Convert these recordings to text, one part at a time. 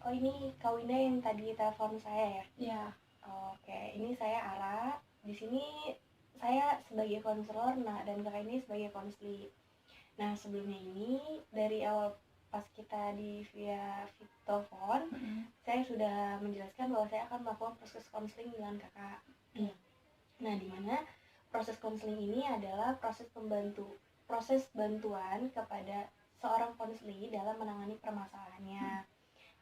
Oh, ini Kak Winda yang tadi telepon saya ya? Iya. Oke, ini saya Ara. Di sini saya sebagai konselor, nah dan Kakak ini sebagai konseling. Nah, sebelumnya ini dari awal pas kita di via telepon, saya sudah menjelaskan bahwa saya akan melakukan proses konseling dengan Kakak. Nah, di mana proses konseling ini adalah proses bantuan kepada seorang konseling dalam menangani permasalahannya.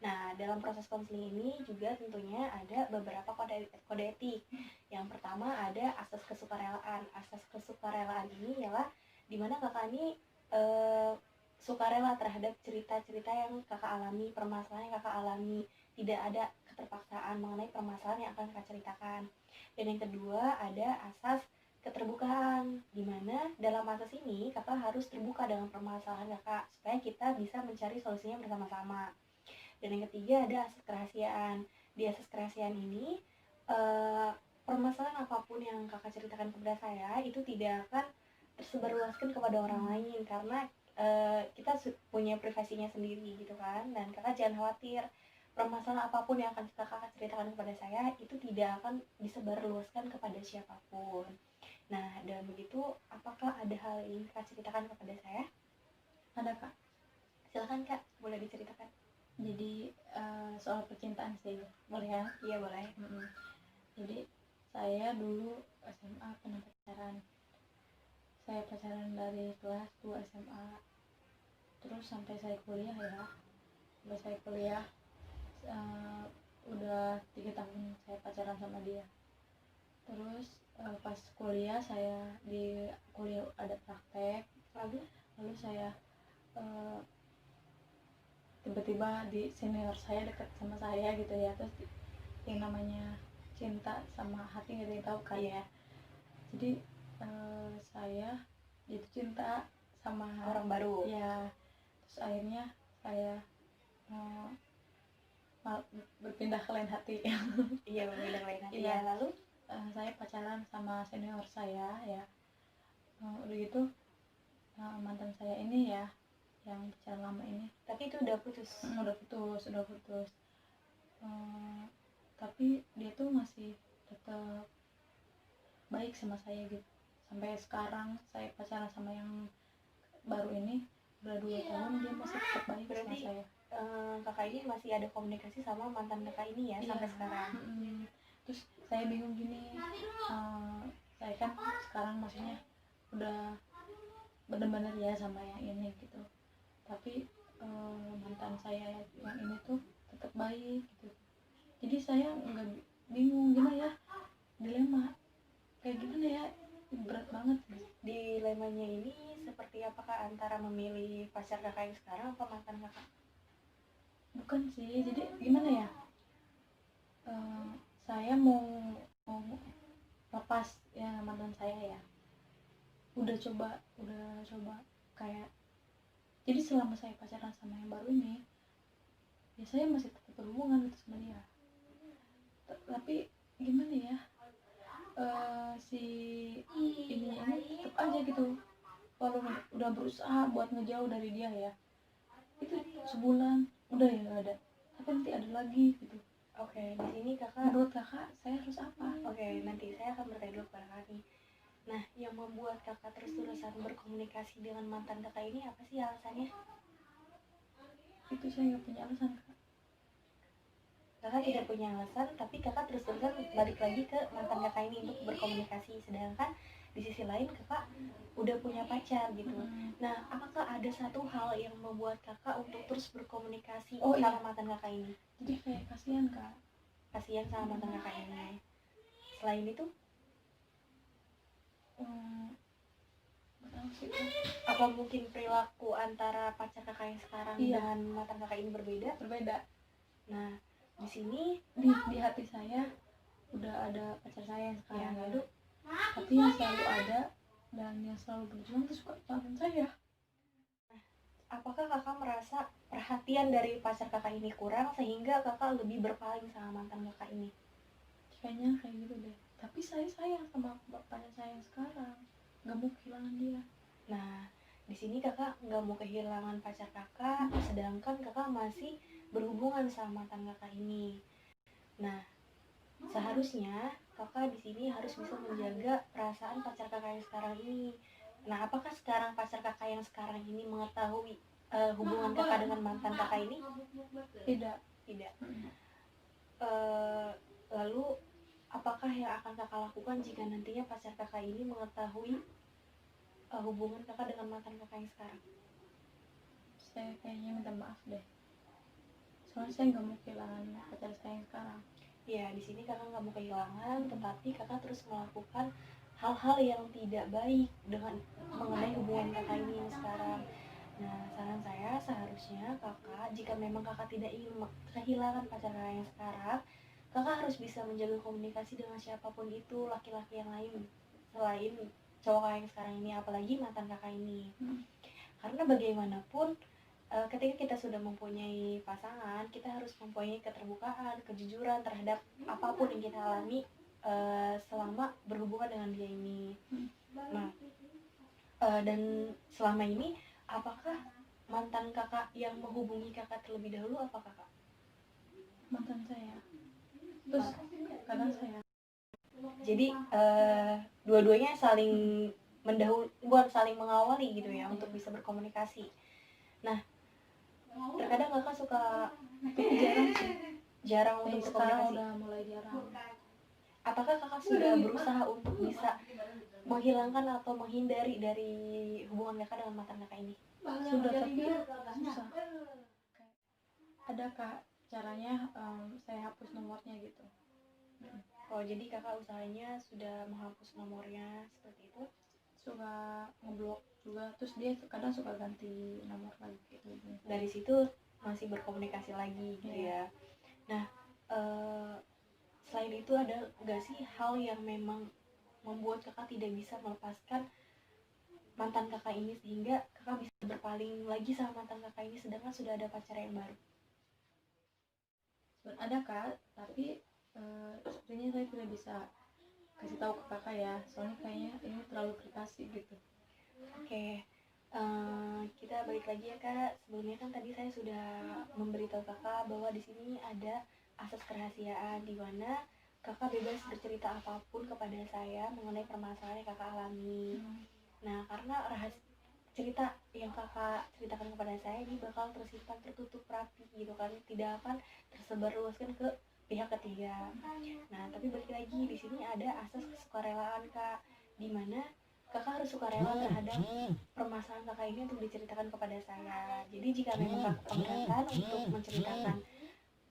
Nah, dalam proses konseling ini juga tentunya ada beberapa kode etik. Yang pertama ada asas kesukarelaan. Asas kesukarelaan ini ialah dimana kakak ini sukarela terhadap cerita-cerita yang kakak alami, permasalahan yang kakak alami. Tidak ada keterpaksaan mengenai permasalahan yang akan kakak ceritakan. Dan yang kedua ada asas keterbukaan, dimana dalam asas ini kakak harus terbuka dengan permasalahan kakak supaya kita bisa mencari solusinya bersama-sama. Dan yang ketiga ada asas kerahasiaan. Di asas kerahasiaan ini permasalahan apapun yang kakak ceritakan kepada saya itu tidak akan tersebarluaskan kepada orang lain karena kita punya privasinya sendiri gitu kan. Dan kakak jangan khawatir, permasalahan apapun yang akan kakak ceritakan kepada saya itu tidak akan disebarluaskan kepada siapapun. Nah, dalam begitu apakah ada hal yang ingin kakak ceritakan kepada saya? Ada, Kak. Silakan Kak, boleh diceritakan. Jadi soal percintaan sih, boleh ya? Iya, boleh. Jadi saya dulu SMA pernah pacaran. Saya pacaran dari kelas 2 SMA. Terus sampai saya kuliah ya. Sampai saya kuliah udah 3 tahun saya pacaran sama dia. Terus pas kuliah saya di kuliah ada praktek. Lalu saya tiba-tiba di senior saya dekat sama saya gitu ya. Terus yang namanya cinta sama hati nggak ada yang tahu kan ya. Jadi saya jatuh cinta sama orang baru ya. Terus akhirnya saya berpindah ke lain hati. Iya, berpindah ke lain hati ya. Lalu saya pacaran sama senior saya ya. Udah gitu mantan saya ini ya yang pacaran lama ini, tapi itu udah putus. Udah putus. Tapi dia tuh masih tetap baik sama saya gitu. Sampai sekarang saya pacaran sama yang baru ini udah 2 tahun, dia masih tetap baik. Berarti sama saya. Kakak ini masih ada komunikasi sama mantan kakak ini ya sampai sekarang. Terus saya bingung gini, saya kan sekarang maksudnya udah benar-benar ya sama yang ini gitu, tapi mantan saya yang ini tuh tetap baik gitu. Jadi saya nggak bingung gimana ya, dilema kayak gimana ya, berat banget. Dilemanya ini seperti apakah antara memilih pacar kakak yang sekarang atau mantan kakak? Bukan sih, jadi gimana ya, saya mau lepas ya mantan saya ya. Udah coba kayak, jadi selama saya pacaran sama yang baru ini ya saya masih tetap berhubungan gitu sama dia. Tapi gimana ya, si ini tetap aja gitu, walaupun udah berusaha buat ngejauh dari dia ya, itu sebulan udah ya gak ada, tapi nanti ada lagi gitu. Oke, di sini kakak, menurut kakak saya harus apa? Oke, nanti saya akan bertanya dulu kepada kakak nih. Nah, yang membuat kakak terus-terusan berkomunikasi dengan mantan kakak ini apa sih alasannya? Itu saya nggak punya alasan, Kak. Kakak tidak punya alasan, tapi kakak terus-terusan balik lagi ke mantan kakak ini untuk berkomunikasi. Sedangkan di sisi lain kakak udah punya pacar gitu. Nah, apakah ada satu hal yang membuat kakak untuk terus berkomunikasi sama mantan kakak ini? Jadi kayak kasihan, Kak. Kasihan sama mantan kakak ini. Selain itu, apa mungkin perilaku antara pacar kakak yang sekarang dengan mantan kakak ini berbeda? Nah, di sini di hati saya udah ada pacar saya yang sekarang ya, tapi yang selalu ada dan yang selalu berjuang itu suka mantan saya. Nah, apakah kakak merasa perhatian dari pacar kakak ini kurang sehingga kakak lebih berpaling sama mantan kakak ini? Kayaknya kayak gitu deh. Tapi saya sayang sama pacar saya yang sekarang, nggak mau kehilangan dia. Nah, di sini kakak nggak mau kehilangan pacar kakak, sedangkan kakak masih berhubungan sama mantan kakak ini. Nah, seharusnya kakak di sini harus bisa menjaga perasaan pacar kakak yang sekarang ini. Nah, apakah sekarang pacar kakak yang sekarang ini mengetahui hubungan kakak dengan mantan kakak ini? Tidak. Lalu apakah yang akan kakak lakukan jika nantinya pacar kakak ini mengetahui hubungan kakak dengan mantan kakak yang sekarang? Saya kayaknya minta maaf deh, soalnya saya nggak mau kehilangan pacar saya yang sekarang. Ya, di sini kakak nggak mau kehilangan, tetapi kakak terus melakukan hal-hal yang tidak baik dengan mengenai hubungan kakak ini yang sekarang. Nah, saran saya seharusnya kakak, jika memang kakak tidak ingin kehilangan pacar kakak yang sekarang, kakak harus bisa menjaga komunikasi dengan siapapun itu, laki-laki yang lain selain cowok kakak yang sekarang ini, apalagi mantan kakak ini. Karena bagaimanapun ketika kita sudah mempunyai pasangan, kita harus mempunyai keterbukaan, kejujuran terhadap apapun yang kita alami selama berhubungan dengan dia ini. Nah, dan selama ini apakah mantan kakak yang menghubungi kakak terlebih dahulu apa kakak? Mantan saya, terus kadang saya. Jadi dua-duanya saling buat saling mengawali gitu ya, untuk bisa berkomunikasi. Nah, terkadang kakak suka jarang untuk berkomunikasi. Sekarang udah mulai jarang. Apakah kakak sudah berusaha untuk bisa menghilangkan atau menghindari dari hubungan kakak dengan mantan kakak ini? Sudah, tapi susah. Ada kak caranya, saya hapus nomornya gitu. Oh, jadi kakak usahanya sudah menghapus nomornya seperti itu? Suka ngeblok juga, terus dia kadang suka ganti nomor lagi gitu. Dari situ masih berkomunikasi lagi gitu ya. Nah, selain itu ada nggak sih hal yang memang membuat kakak tidak bisa melepaskan mantan kakak ini sehingga kakak bisa berpaling lagi sama mantan kakak ini sedangkan sudah ada pacar yang baru? Ada kak, tapi sepertinya saya tidak bisa kasih tahu ke kakak ya, soalnya kayaknya ini terlalu privasi gitu. Oke, kita balik lagi ya kak. Sebelumnya kan tadi saya sudah memberitahu kakak bahwa di sini ada asas kerahasiaan di mana kakak bebas bercerita apapun kepada saya mengenai permasalahan yang kakak alami. Nah, karena cerita yang kakak ceritakan kepada saya ini bakal tersimpan tertutup rapi gitu kan, tidak akan tersebar luaskan ke pihak ketiga. Nah, tapi balik lagi di sini ada asas kesukarelaan kak, di mana kakak harus sukarela terhadap permasalahan kakak ini untuk diceritakan kepada saya. Jadi jika memang kakak keberatan untuk menceritakan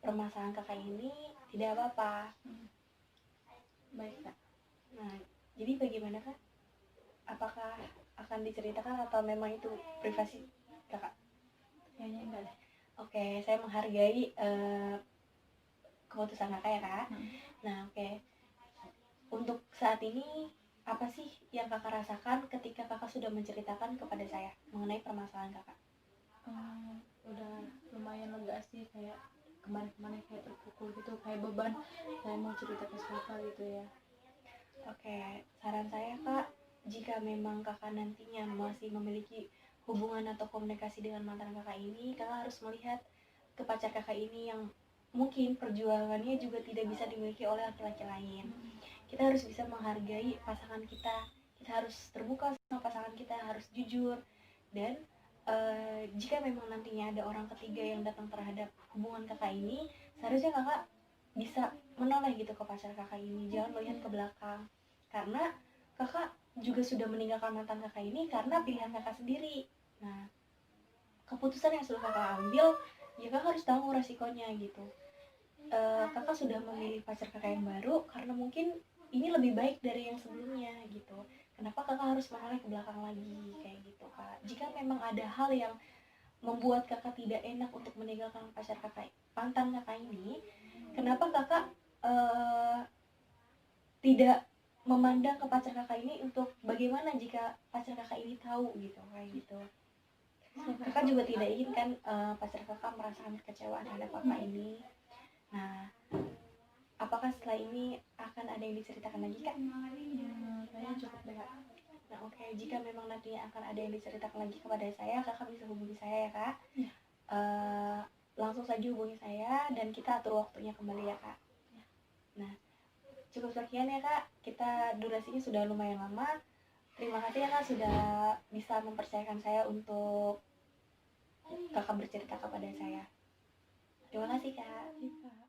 permasalahan kakak ini, tidak apa-apa. Baik kak. Nah, jadi bagaimana kak? Apakah akan diceritakan atau memang itu privasi kakak? Kayaknya enggak deh. Oke, saya menghargai keputusan kakak ya kak. Nah, oke. Untuk saat ini apa sih yang kakak rasakan ketika kakak sudah menceritakan kepada saya mengenai permasalahan kakak? Udah lumayan lega sih, kayak kemarin-kemarin kayak terpukul gitu, kayak beban saya mau cerita ke siapa gitu ya. Oke, saran saya kak, jika memang kakak nantinya masih memiliki hubungan atau komunikasi dengan mantan kakak ini, kakak harus melihat ke pacar kakak ini yang mungkin perjuangannya juga tidak bisa dimiliki oleh laki-laki lain. Kita harus bisa menghargai pasangan kita, kita harus terbuka sama pasangan kita, harus jujur. Dan jika memang nantinya ada orang ketiga yang datang terhadap hubungan kakak ini, seharusnya kakak bisa menoleh gitu ke pacar kakak ini, jangan melihat ke belakang, karena kakak juga sudah meninggalkan mantan kakak ini karena pilihan kakak sendiri. Nah, keputusan yang sudah kakak ambil, ya kakak harus tahu resikonya gitu. Kakak sudah memilih pacar kakak yang baru karena mungkin ini lebih baik dari yang sebelumnya gitu. Kenapa kakak harus menoleh ke belakang lagi kayak gitu kak? Jika memang ada hal yang membuat kakak tidak enak untuk meninggalkan pacar kakak, mantan kakak ini, kenapa kakak tidak memandang ke pacar kakak ini untuk bagaimana jika pacar kakak ini tahu gitu, kayak gitu. Kakak juga tidak ingin kan pacar kakak merasakan kekecewaan terhadap kakak ini. Nah, apakah setelah ini akan ada yang diceritakan lagi kak? Kayaknya cukup deh kak. Nah, oke, jika memang nantinya akan ada yang diceritakan lagi kepada saya, kakak bisa hubungi saya ya kak. langsung saja hubungi saya dan kita atur waktunya kembali ya Kak. Nah, cukup sekian ya Kak, kita durasinya sudah lumayan lama. Terima kasih ya Kak sudah bisa mempercayakan saya untuk Kakak bercerita kepada saya. Terima kasih Kak. Iya.